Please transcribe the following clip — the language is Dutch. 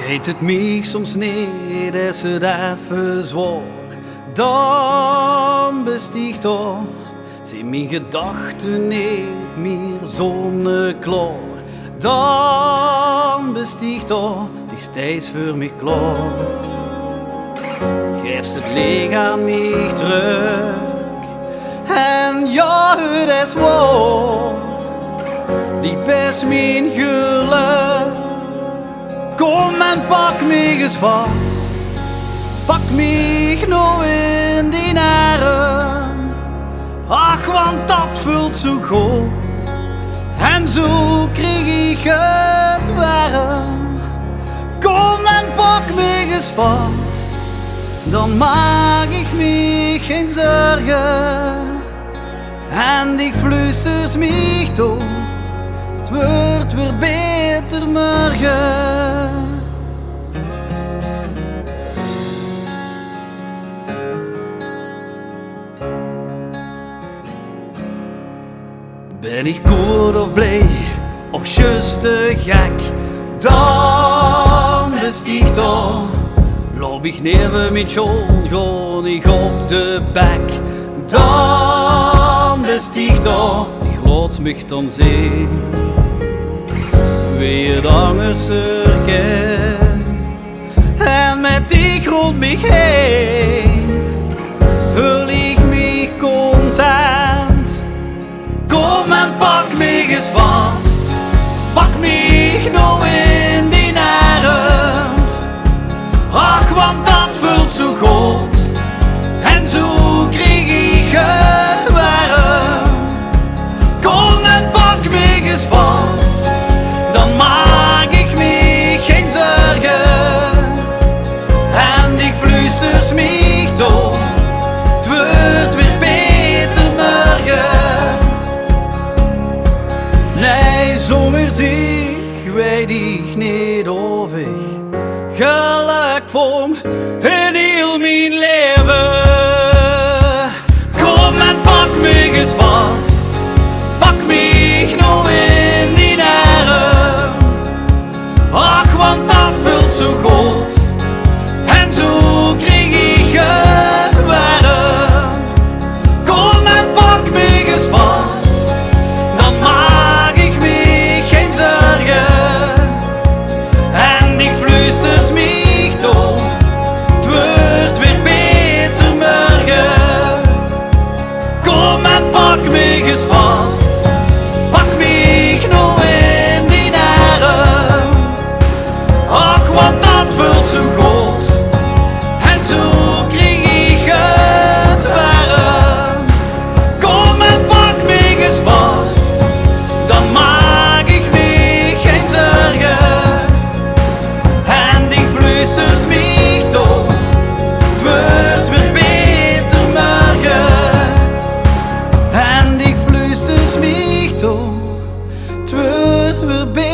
Geet het mij soms niet, is het even zwaar. Dan bestiegt toch, zijn mijn gedachten niet meer zonneklaar. Dan bestiegt toch, die steeds voor mij klaar. Geef ze het leeg aan mij terug. En ja, het is waar, die best mijn geluk. Kom en pak mij eens vast, pak mij nou in die arm. Ach, want dat voelt zo goed, en zo kreeg ik het warm. Kom en pak mij eens vast, dan maak ik me geen zorgen. En ik fluisters mij toe, het wordt weer beter morgen. Ben ik goed of blij, of just te gek, dan bestiegt toch. Loop ik neer met John, gewoon ik op de bek. Dan bestiegt toch, die gloots mich dan zee. Wie het anders herkent, en met die grond mich heen, voel ik mich content. Kom en pak mij eens vast, pak mij nou in die arm. Ach, want dat voelt zo goed, en zo kreeg ik het warm. Kom en pak mij eens vast, dan maak ik me geen zorgen. En ik fluisters mij toe, het wordt weer beter morgen. Nee, zonder dich weet ik niet of ik geluk vond in heel mijn leven. Kom en pak mij eens vast, pak mij nou in die arm. Ach, want dat voelt zo goed, en zo kreeg ik het warm. Kom en pak mij eens vast, dan maak ik me geen zorgen. En ik fluisters mij toe, het wordt weer beter morgen. Kom en pak mij eens vast, pak mij nou in die arm. Ach, want dat voelt zo goed, en zo kreeg ik het warm. Kom en pak mij eens vast, dan maak ik me geen zorgen. En die fluisters mij toe, het wordt weer beter morgen. En die fluisters mij toe, het wordt weer beter.